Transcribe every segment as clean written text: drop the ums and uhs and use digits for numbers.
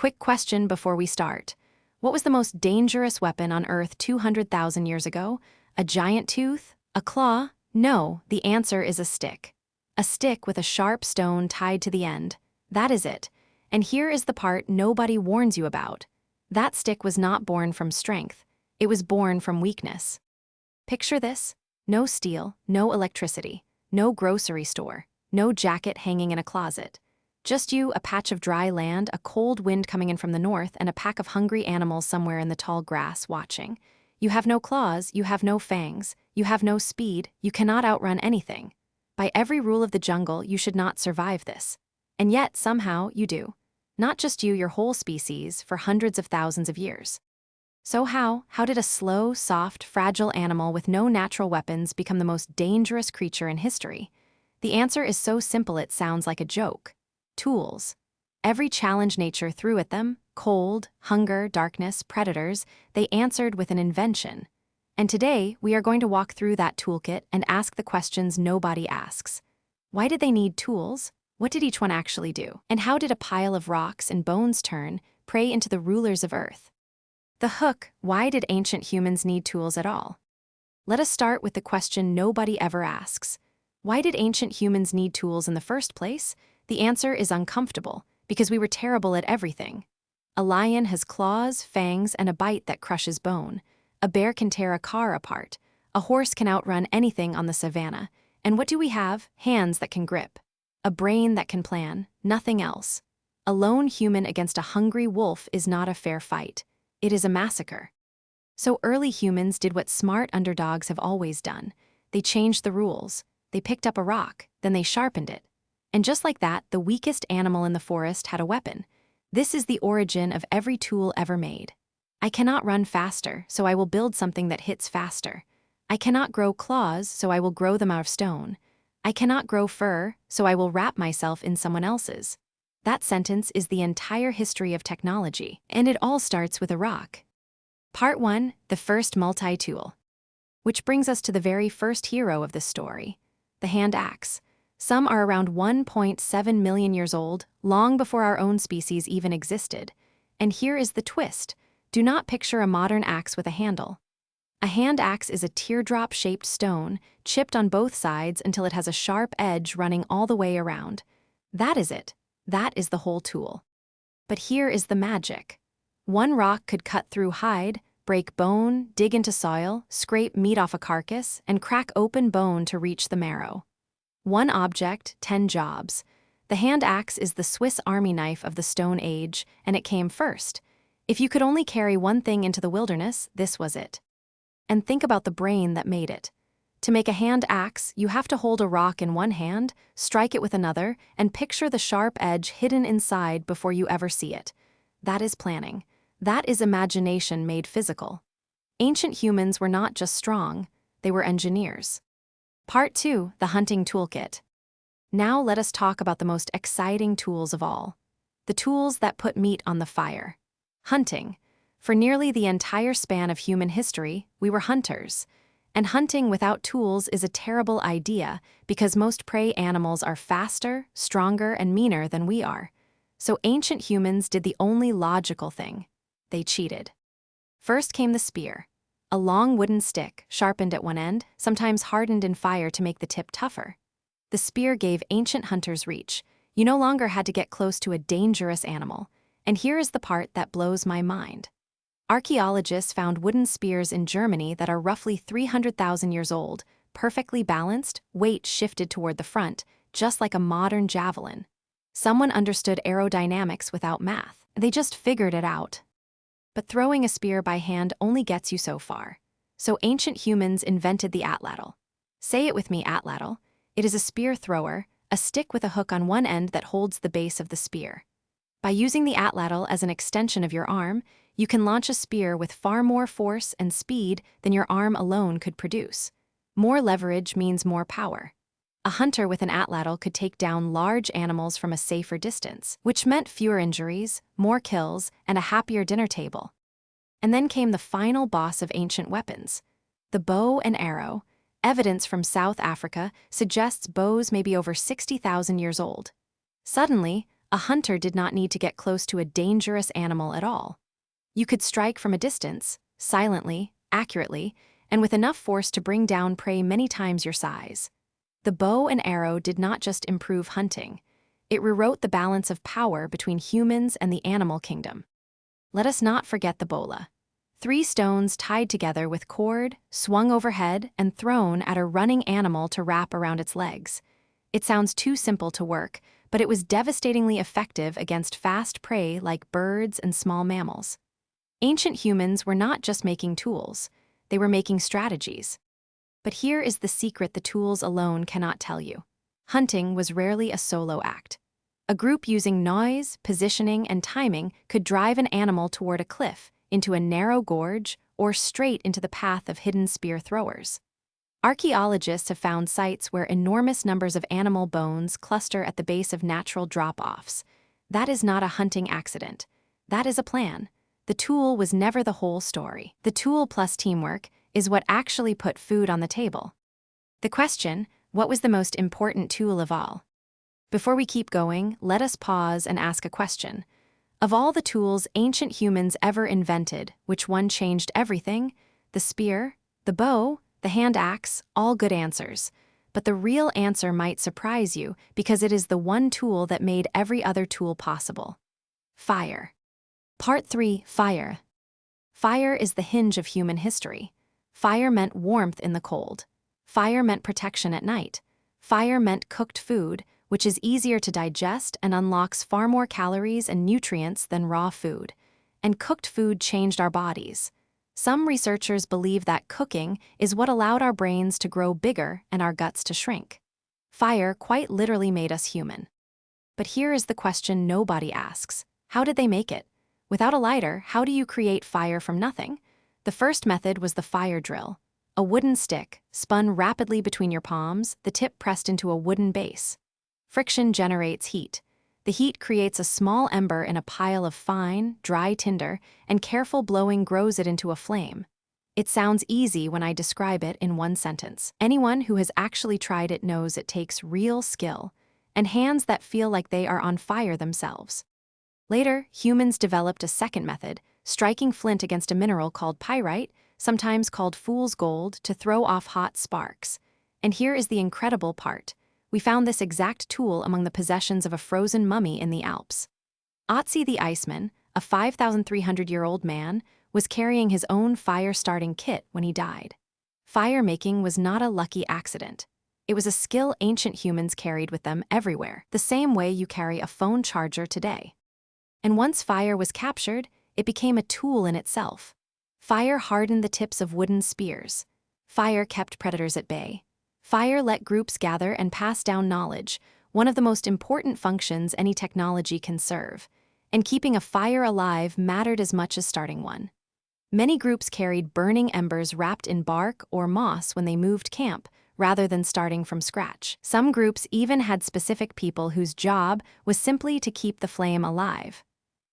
Quick question before we start. What was the most dangerous weapon on Earth 200,000 years ago? A giant tooth? A claw? No, the answer is a stick. A stick with a sharp stone tied to the end. That is it. And here is the part nobody warns you about. That stick was not born from strength. It was born from weakness. Picture this. No steel, no electricity, no grocery store, no jacket hanging in a closet. Just you, a patch of dry land, a cold wind coming in from the north, and a pack of hungry animals somewhere in the tall grass watching. You have no claws, you have no fangs, you have no speed, you cannot outrun anything. By every rule of the jungle, you should not survive this. And yet, somehow, you do. Not just you, your whole species, for hundreds of thousands of years. So how did a slow, soft, fragile animal with no natural weapons become the most dangerous creature in history? The answer is so simple it sounds like a joke. Tools. Every challenge nature threw at them, cold, hunger, darkness, predators, they answered with an invention. And today, we are going to walk through that toolkit and ask the questions nobody asks. Why did they need tools? What did each one actually do? And how did a pile of rocks and bones turn prey into the rulers of Earth? The hook, why did ancient humans need tools at all? Let us start with the question nobody ever asks. Why did ancient humans need tools in the first place? The answer is uncomfortable, because we were terrible at everything. A lion has claws, fangs, and a bite that crushes bone. A bear can tear a car apart. A horse can outrun anything on the savannah. And what do we have? Hands that can grip. A brain that can plan, nothing else. A lone human against a hungry wolf is not a fair fight. It is a massacre. So early humans did what smart underdogs have always done. They changed the rules. They picked up a rock, then they sharpened it. And just like that, the weakest animal in the forest had a weapon. This is the origin of every tool ever made. I cannot run faster, so I will build something that hits faster. I cannot grow claws, so I will grow them out of stone. I cannot grow fur, so I will wrap myself in someone else's. That sentence is the entire history of technology, and it all starts with a rock. Part 1, the first multi-tool. Which brings us to the very first hero of this story, the hand axe. Some are around 1.7 million years old, long before our own species even existed. And here is the twist. Do not picture a modern axe with a handle. A hand axe is a teardrop-shaped stone, chipped on both sides until it has a sharp edge running all the way around. That is it. That is the whole tool. But here is the magic. One rock could cut through hide, break bone, dig into soil, scrape meat off a carcass, and crack open bone to reach the marrow. One object, 10 jobs. The hand axe is the Swiss Army knife of the Stone Age, and it came first. If you could only carry one thing into the wilderness, this was it. And think about the brain that made it. To make a hand axe, you have to hold a rock in one hand, strike it with another, and picture the sharp edge hidden inside before you ever see it. That is planning. That is imagination made physical. Ancient humans were not just strong, they were engineers. Part 2, the Hunting Toolkit. Now let us talk about the most exciting tools of all. The tools that put meat on the fire. Hunting. For nearly the entire span of human history, we were hunters. And hunting without tools is a terrible idea because most prey animals are faster, stronger, and meaner than we are. So ancient humans did the only logical thing. They cheated. First came the spear. A long wooden stick, sharpened at one end, sometimes hardened in fire to make the tip tougher. The spear gave ancient hunters reach. You no longer had to get close to a dangerous animal. And here is the part that blows my mind. Archaeologists found wooden spears in Germany that are roughly 300,000 years old, perfectly balanced, weight shifted toward the front, just like a modern javelin. Someone understood aerodynamics without math. They just figured it out. But throwing a spear by hand only gets you so far. So ancient humans invented the atlatl. Say it with me, atlatl. It is a spear thrower, a stick with a hook on one end that holds the base of the spear. By using the atlatl as an extension of your arm, you can launch a spear with far more force and speed than your arm alone could produce. More leverage means more power. A hunter with an atlatl could take down large animals from a safer distance, which meant fewer injuries, more kills, and a happier dinner table. And then came the final boss of ancient weapons, the bow and arrow. Evidence from South Africa suggests bows may be over 60,000 years old. Suddenly, A hunter did not need to get close to a dangerous animal at all. You could strike from a distance, silently, accurately, and with enough force to bring down prey many times your size. The bow and arrow did not just improve hunting. It rewrote the balance of power between humans and the animal kingdom. Let us not forget the bola. 3 stones tied together with cord, swung overhead, and thrown at a running animal to wrap around its legs. It sounds too simple to work, but it was devastatingly effective against fast prey like birds and small mammals. Ancient humans were not just making tools, they were making strategies. But here is the secret the tools alone cannot tell you. Hunting was rarely a solo act. A group using noise, positioning, and timing could drive an animal toward a cliff, into a narrow gorge, or straight into the path of hidden spear throwers. Archaeologists have found sites where enormous numbers of animal bones cluster at the base of natural drop-offs. That is not a hunting accident. That is a plan. The tool was never the whole story. The tool plus teamwork is what actually put food on the table. The question, what was the most important tool of all? Before we keep going, let us pause and ask a question. Of all the tools ancient humans ever invented, which one changed everything? The spear, the bow, the hand axe, all good answers. But the real answer might surprise you because it is the one tool that made every other tool possible. Fire. Part 3, Fire. Fire is the hinge of human history. Fire meant warmth in the cold. Fire meant protection at night. Fire meant cooked food, which is easier to digest and unlocks far more calories and nutrients than raw food. And cooked food changed our bodies. Some researchers believe that cooking is what allowed our brains to grow bigger and our guts to shrink. Fire quite literally made us human. But here is the question nobody asks. How did they make it? Without a lighter, how do you create fire from nothing? The first method was the fire drill. A wooden stick, spun rapidly between your palms, the tip pressed into a wooden base. Friction generates heat. The heat creates a small ember in a pile of fine, dry tinder, and careful blowing grows it into a flame. It sounds easy when I describe it in one sentence. Anyone who has actually tried it knows it takes real skill, and hands that feel like they are on fire themselves. Later, humans developed a second method, striking flint against a mineral called pyrite, sometimes called fool's gold, to throw off hot sparks. And here is the incredible part. We found this exact tool among the possessions of a frozen mummy in the Alps. Otzi the Iceman, a 5,300-year-old man, was carrying his own fire-starting kit when he died. Fire-making was not a lucky accident. It was a skill ancient humans carried with them everywhere, the same way you carry a phone charger today. And once fire was captured, it became a tool in itself. Fire hardened the tips of wooden spears. Fire kept predators at bay. Fire let groups gather and pass down knowledge, one of the most important functions any technology can serve. And keeping a fire alive mattered as much as starting one. Many groups carried burning embers wrapped in bark or moss when they moved camp, rather than starting from scratch. Some groups even had specific people whose job was simply to keep the flame alive.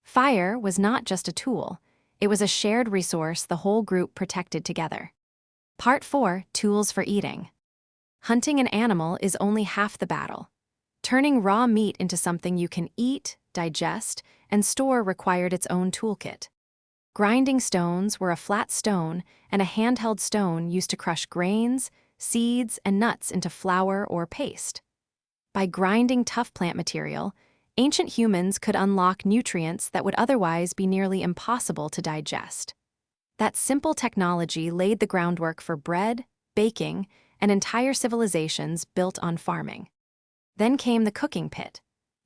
Fire was not just a tool, it was a shared resource the whole group protected together. Part 4, Tools for Eating. Hunting an animal is only half the battle. Turning raw meat into something you can eat, digest, and store required its own toolkit. Grinding stones were a flat stone and a handheld stone used to crush grains, seeds, and nuts into flour or paste. By grinding tough plant material, ancient humans could unlock nutrients that would otherwise be nearly impossible to digest. That simple technology laid the groundwork for bread, baking, and entire civilizations built on farming. Then came the cooking pit,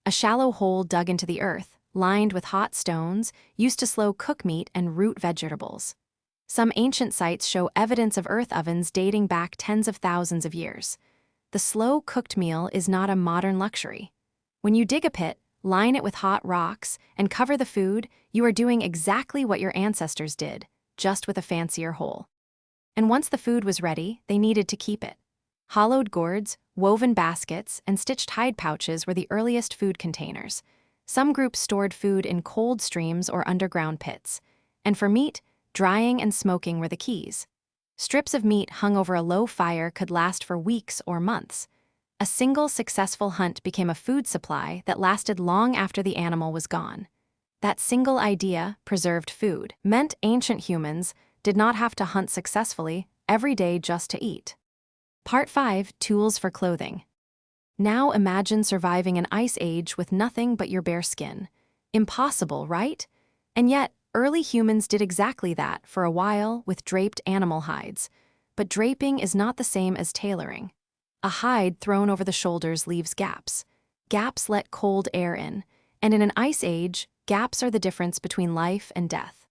a shallow hole dug into the earth, lined with hot stones, used to slow cook meat and root vegetables. Some ancient sites show evidence of earth ovens dating back tens of thousands of years. The slow-cooked meal is not a modern luxury. When you dig a pit, line it with hot rocks, and cover the food, you are doing exactly what your ancestors did, just with a fancier hole. And once the food was ready, they needed to keep it. Hollowed gourds, woven baskets, and stitched hide pouches were the earliest food containers. Some groups stored food in cold streams or underground pits. And for meat, drying and smoking were the keys. Strips of meat hung over a low fire could last for weeks or months. A single successful hunt became a food supply that lasted long after the animal was gone. That single idea, preserved food, meant ancient humans did not have to hunt successfully every day just to eat. Part 5: Tools for Clothing. Now imagine surviving an ice age with nothing but your bare skin. Impossible, right? And yet, early humans did exactly that for a while with draped animal hides. But draping is not the same as tailoring. A hide thrown over the shoulders leaves gaps. Gaps let cold air in, and in an ice age, gaps are the difference between life and death.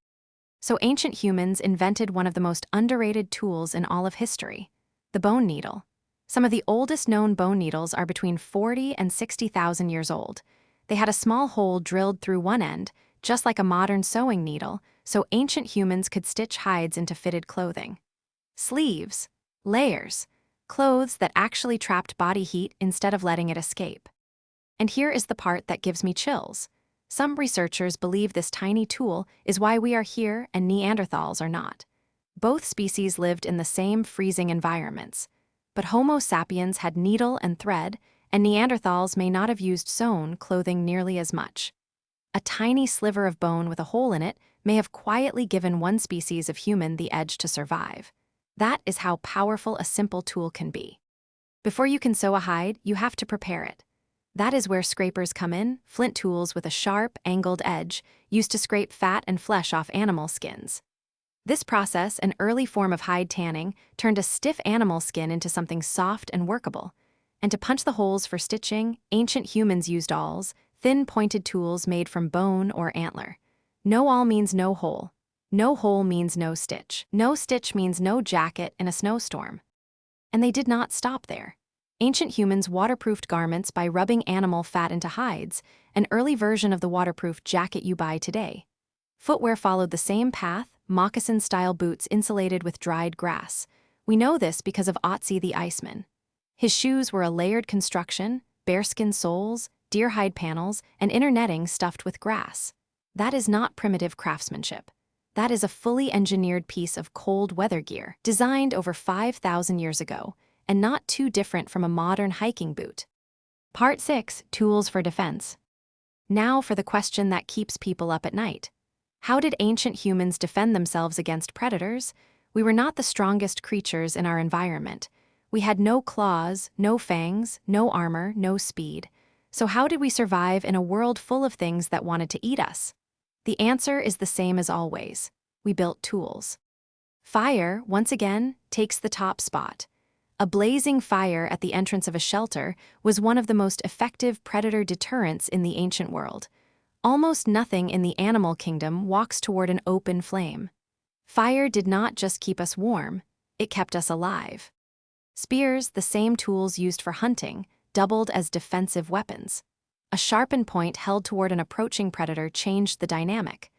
So ancient humans invented one of the most underrated tools in all of history: the bone needle. Some of the oldest known bone needles are between 40 and 60,000 years old. They had a small hole drilled through one end, just like a modern sewing needle, so ancient humans could stitch hides into fitted clothing. Sleeves, layers, clothes that actually trapped body heat instead of letting it escape. And here is the part that gives me chills. Some researchers believe this tiny tool is why we are here and Neanderthals are not. Both species lived in the same freezing environments. But Homo sapiens had needle and thread, and Neanderthals may not have used sewn clothing nearly as much. A tiny sliver of bone with a hole in it may have quietly given one species of human the edge to survive. That is how powerful a simple tool can be. Before you can sew a hide, you have to prepare it. That is where scrapers come in, flint tools with a sharp, angled edge, used to scrape fat and flesh off animal skins. This process, an early form of hide tanning, turned a stiff animal skin into something soft and workable. And to punch the holes for stitching, ancient humans used awls, thin pointed tools made from bone or antler. No awl means no hole. No hole means no stitch. No stitch means no jacket in a snowstorm. And they did not stop there. Ancient humans waterproofed garments by rubbing animal fat into hides, an early version of the waterproof jacket you buy today. Footwear followed the same path, moccasin-style boots insulated with dried grass. We know this because of Otzi the Iceman. His shoes were a layered construction, bearskin soles, deer-hide panels, and inner netting stuffed with grass. That is not primitive craftsmanship. That is a fully engineered piece of cold weather gear, designed over 5,000 years ago, and not too different from a modern hiking boot. Part 6: Tools for Defense. Now for the question that keeps people up at night. How did ancient humans defend themselves against predators? We were not the strongest creatures in our environment. We had no claws, no fangs, no armor, no speed. So how did we survive in a world full of things that wanted to eat us? The answer is the same as always. We built tools. Fire, once again, takes the top spot. A blazing fire at the entrance of a shelter was one of the most effective predator deterrents in the ancient world. Almost nothing in the animal kingdom walks toward an open flame. Fire did not just keep us warm, it kept us alive. Spears, the same tools used for hunting, doubled as defensive weapons. A sharpened point held toward an approaching predator changed the dynamic.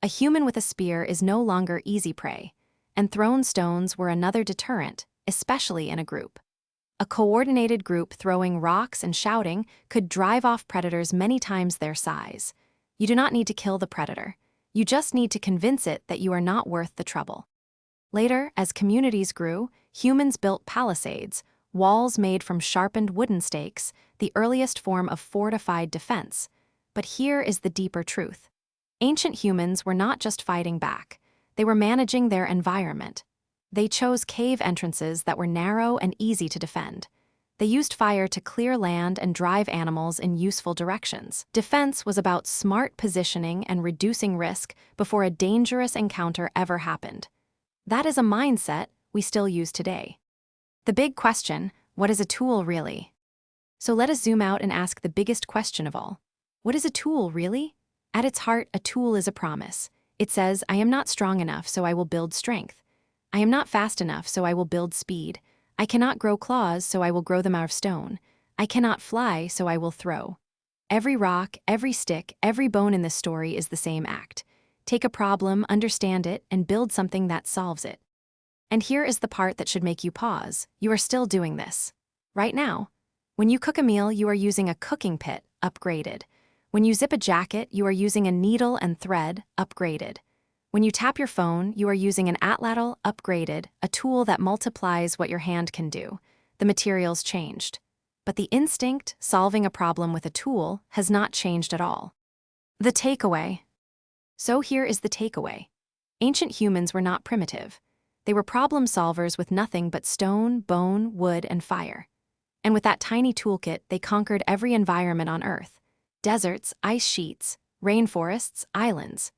A human with a spear is no longer easy prey, and thrown stones were another deterrent, especially in a group. A coordinated group throwing rocks and shouting could drive off predators many times their size. You do not need to kill the predator. You just need to convince it that you are not worth the trouble. Later, as communities grew, humans built palisades, walls made from sharpened wooden stakes, the earliest form of fortified defense. But here is the deeper truth. Ancient humans were not just fighting back. They were managing their environment. They chose cave entrances that were narrow and easy to defend. They used fire to clear land and drive animals in useful directions. Defense was about smart positioning and reducing risk before a dangerous encounter ever happened. That is a mindset we still use today. The big question: what is a tool really? So let us zoom out and ask the biggest question of all. What is a tool really? At its heart, a tool is a promise. It says, I am not strong enough, so I will build strength. I am not fast enough, so I will build speed. I cannot grow claws, so I will grow them out of stone. I cannot fly, so I will throw. Every rock, every stick, every bone in this story is the same act. Take a problem, understand it, and build something that solves it. And here is the part that should make you pause. You are still doing this. Right now. When you cook a meal, you are using a cooking pit, upgraded. When you zip a jacket, you are using a needle and thread, upgraded. When you tap your phone, you are using an atlatl, upgraded, a tool that multiplies what your hand can do. The materials changed. but the instinct, solving a problem with a tool, has not changed at all. The takeaway. So here is the takeaway. Ancient humans were not primitive. They were problem solvers with nothing but stone, bone, wood, and fire. And with that tiny toolkit, they conquered every environment on Earth. Deserts, ice sheets, rainforests, islands.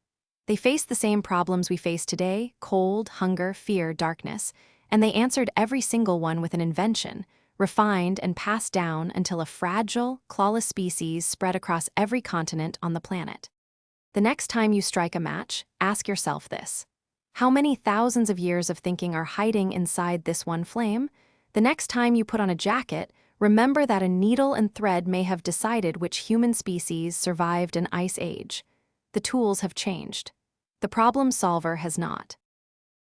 They faced the same problems we face today: cold, hunger, fear, darkness, and they answered every single one with an invention, refined and passed down until a fragile, clawless species spread across every continent on the planet. The next time you strike a match, ask yourself this: how many thousands of years of thinking are hiding inside this one flame? The next time you put on a jacket, remember that a needle and thread may have decided which human species survived an ice age. The tools have changed. The problem solver has not.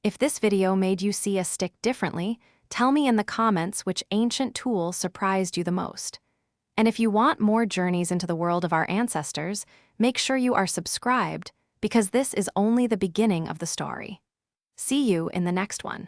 If this video made you see a stick differently, tell me in the comments which ancient tool surprised you the most. And if you want more journeys into the world of our ancestors, make sure you are subscribed, because this is only the beginning of the story. See you in the next one.